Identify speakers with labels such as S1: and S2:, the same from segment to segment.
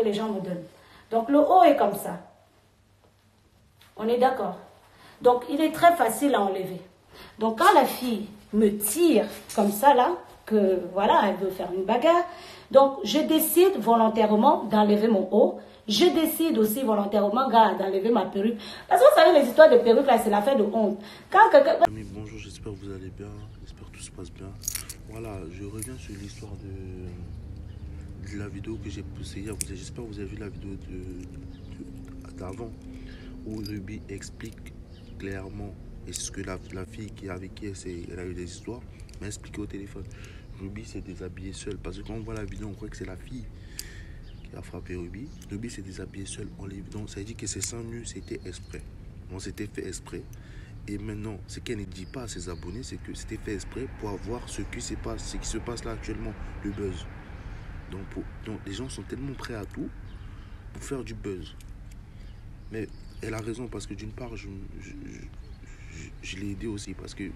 S1: que les gens me donnent. Donc le haut est comme ça. On est d'accord. Donc il est très facile à enlever. Donc quand la fille me tire comme ça là, que voilà, elle veut faire une bagarre, donc je décide volontairement d'enlever mon haut. Je décide aussi volontairement d'enlever ma perruque. Parce que vous savez, les histoires de perruques là, c'est l'affaire de honte. Quand quelqu'un...
S2: Amis, bonjour, j'espère que vous allez bien. J'espère que tout se passe bien. Voilà, je reviens sur l'histoire de la vidéo que j'ai poussée hier. J'espère que vous avez vu la vidéo d'avant où Ruby explique clairement, et c'est ce que la fille avec qui elle a eu des histoires m'a expliqué au téléphone. Ruby s'est déshabillée seule parce que quand on voit la vidéo, on croit que c'est la fille qui a frappé Ruby. Ruby s'est déshabillée seule en les... Donc ça veut dire que ses seins nus c'était exprès. On s'était fait exprès. Et maintenant, ce qu'elle ne dit pas à ses abonnés, c'est que c'était fait exprès pour avoir ce qui se passe là actuellement, le buzz. Donc les gens sont tellement prêts à tout pour faire du buzz. Mais elle a raison parce que d'une part, je l'ai aidé aussi parce que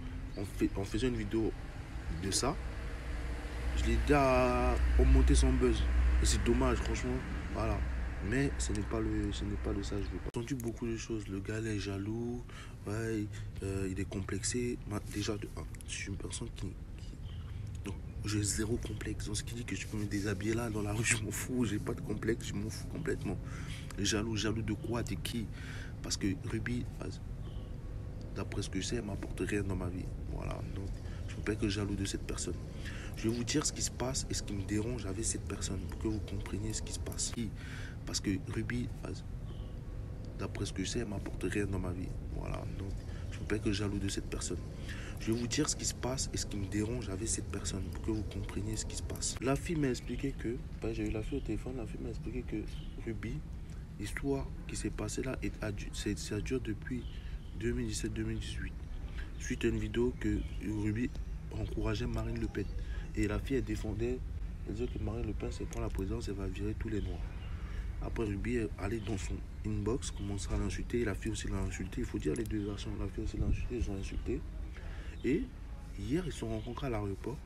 S2: en faisant une vidéo de ça, je l'ai aidé à augmenter son buzz. Et c'est dommage, franchement, voilà. Mais ce n'est pas le ça, je veux pas. J'ai entendu beaucoup de choses. Le gars est jaloux, ouais, il est complexé. Déjà, je suis une personne qui donc, j'ai zéro complexe. Donc, ce qui dit que je peux me déshabiller là dans la rue, je m'en fous. J'ai pas de complexe, je m'en fous complètement. Jaloux de quoi, de qui? Parce que Ruby, d'après ce que je sais, elle m'apporte rien dans ma vie. Voilà, donc je ne peux pas être jaloux de cette personne. Je vais vous dire ce qui se passe et ce qui me dérange avec cette personne pour que vous compreniez ce qui se passe. Parce que Ruby, d'après ce que je sais, elle m'apporte rien dans ma vie. Voilà, donc je ne peux pas être jaloux de cette personne. Je vais vous dire ce qui se passe et ce qui me dérange avec cette personne pour que vous compreniez ce qui se passe. La fille m'a expliqué que, j'ai eu la fille au téléphone, la fille m'a expliqué que Ruby, l'histoire qui s'est passée là, ça dure depuis 2017-2018. Suite à une vidéo que Ruby encourageait Marine Le Pen. Et la fille, elle défendait, elle disait que Marine Le Pen, c'est pour la présidence, elle va virer tous les noirs. Après, Ruby est allée dans son inbox, commencera à l'insulter, et la fille aussi l'a insulté. Il faut dire les deux versions, la fille aussi l'a insulté, ils ont insulté. Et hier, ils se sont rencontrés à l'aéroport.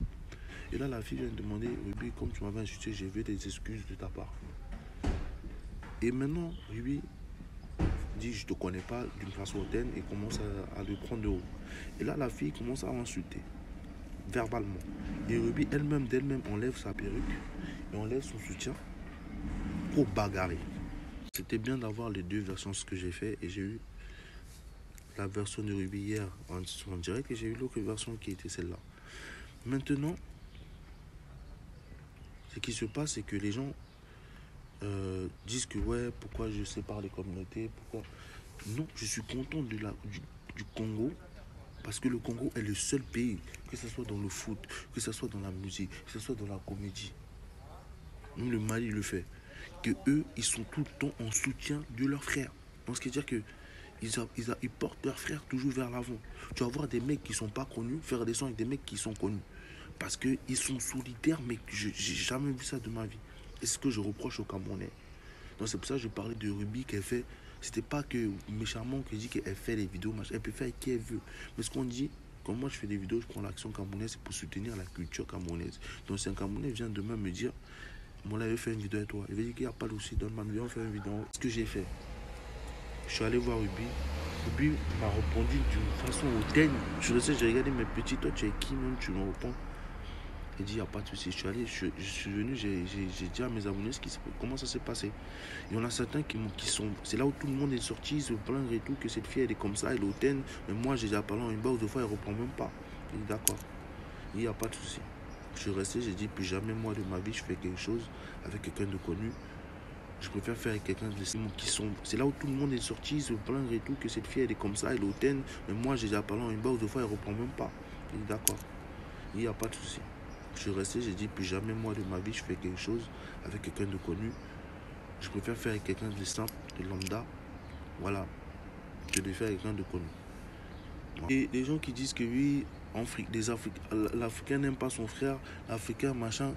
S2: Et là, la fille vient de demander, Ruby, comme tu m'avais insulté, j'ai vu des excuses de ta part. Et maintenant, Ruby dit, je te connais pas d'une façon hautaine et commence à le prendre de haut. Et là, la fille commence à l'insulter, verbalement. Et Ruby, d'elle-même, enlève sa perruque et enlève son soutien pour bagarrer. C'était bien d'avoir les deux versions de ce que j'ai fait et j'ai eu la version de Ruby hier en direct et j'ai eu l'autre version qui était celle-là. Maintenant, ce qui se passe, c'est que les gens disent que ouais, pourquoi je sépare les communautés, pourquoi... Non, je suis content du Congo parce que le Congo est le seul pays, que ce soit dans le foot, que ce soit dans la musique, que ce soit dans la comédie. Même le Mali le fait. Que eux, ils sont tout le temps en soutien de leurs frères. Donc ce qui veut dire que ils portent leurs frères toujours vers l'avant. Tu vas voir des mecs qui sont pas connus faire des sons avec des mecs qui sont connus. Parce qu'ils sont solidaires, mais j'ai jamais vu ça de ma vie. Et c'est ce que je reproche aux Camerounais. Donc c'est pour ça que je parlais de Ruby qu'elle fait. C'était pas que méchamment que je dis qu'elle fait les vidéos, elle peut faire qui elle veut. Mais ce qu'on dit, quand moi je fais des vidéos, je prends l'action camerounaise, c'est pour soutenir la culture camerounaise. Donc si un Camerounais vient demain me dire, moi là, je vais faire une vidéo avec toi. Il va dire qu'il n'y a pas de souci, donne-moi une vidéo, faire une vidéo. Ce que j'ai fait, je suis allé voir Ruby. Ruby m'a répondu d'une façon hautaine. Je le sais, j'ai regardé mes petits, toi tu es qui même, tu me réponds. Il dit, il n'y a pas de souci. Je suis venu, j'ai dit à mes abonnés comment ça s'est passé. Il y en a certains qui sont... C'est là où tout le monde est sorti, ils se plaignent et tout, que cette fille, elle est comme ça, elle est hautaine. Mais moi, j'ai déjà parlé en inbox, deux fois, elle ne reprend même pas. Il dit, d'accord. Il n'y a pas de souci. Je suis resté, j'ai dit, plus jamais moi de ma vie, je fais quelque chose avec quelqu'un de connu. Je préfère faire avec quelqu'un qui sont... C'est là où tout le monde est sorti, ils se plaignent et tout, que cette fille, elle est comme ça, elle est hautaine. Mais moi, j'ai déjà parlé en inbox, deux fois, elle ne reprend même pas. Il dit, d'accord. Il n'y a pas de souci. Je suis resté, j'ai dit, plus jamais moi de ma vie, je fais quelque chose avec quelqu'un de connu. Je préfère faire avec quelqu'un de simple, de lambda, voilà, que de faire avec quelqu'un de connu. Et les gens qui disent que oui, l'Africain n'aime pas son frère, l'Africain machin,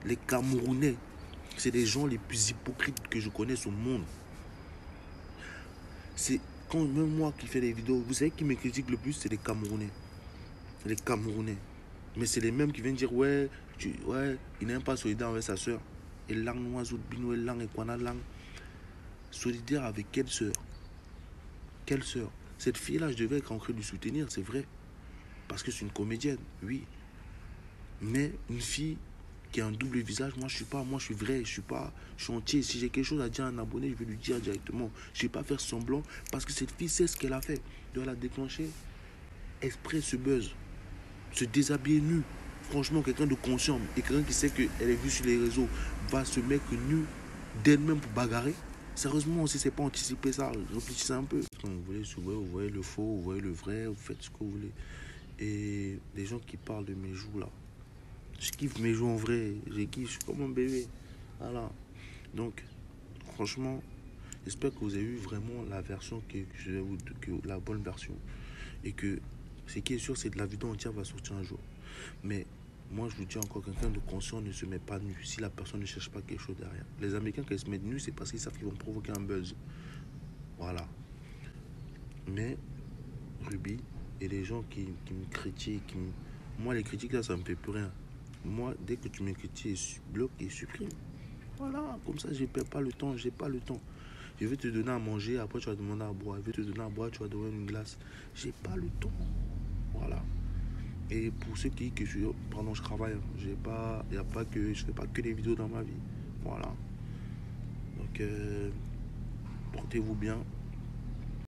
S2: les Camerounais, c'est les gens les plus hypocrites que je connaisse au monde. C'est quand même moi qui fais des vidéos, vous savez qui me critique le plus, c'est les Camerounais. Les Camerounais. Mais c'est les mêmes qui viennent dire, ouais, il n'est pas solidaire avec sa soeur. et lang noiseau bino et lang et kwana lang. Solidaire avec quelle sœur? Quelle sœur? Cette fille-là, je devais être en train de lui soutenir, c'est vrai. Parce que c'est une comédienne, oui. Mais une fille qui a un double visage, moi je suis pas, moi je suis vrai, je suis entier. Si j'ai quelque chose à dire à un abonné, je vais lui dire directement. Je ne vais pas faire semblant parce que cette fille sait ce qu'elle a fait. Elle a déclenché exprès ce buzz, se déshabiller nu. Franchement, quelqu'un de conscient et quelqu'un qui sait qu'elle est vue sur les réseaux va se mettre nu d'elle-même pour bagarrer. Sérieusement, si c'est pas anticipé ça, réfléchissez un peu. Quand vous voulez, vous voyez le faux, vous voyez le vrai, vous faites ce que vous voulez. Et les gens qui parlent de mes joues là, je kiffe mes joues en vrai, je kiffe, je suis comme un bébé. Voilà. Donc, franchement, j'espère que vous avez eu vraiment la version la bonne version. Et que ce qui est sûr, c'est que la vidéo entière va sortir un jour. Mais moi, je vous dis encore, quelqu'un de conscient ne se met pas nu si la personne ne cherche pas quelque chose derrière. Les Américains, quand ils se mettent nus, c'est parce qu'ils savent qu'ils vont provoquer un buzz. Voilà. Mais, Ruby, et les gens qui me critiquent, moi, les critiques là, ça me fait plus rien. Moi, dès que tu me critiques, bloque et supprime. Voilà, comme ça, je ne perds pas le temps, j'ai pas le temps. Je vais te donner à manger, après tu vas demander à boire. Je vais te donner à boire, tu vas donner une glace. J'ai pas le temps. Voilà. Et pour ceux qui disent que je travaille, il n'y a pas que, je fais pas que des vidéos dans ma vie. Voilà. Donc, portez-vous bien.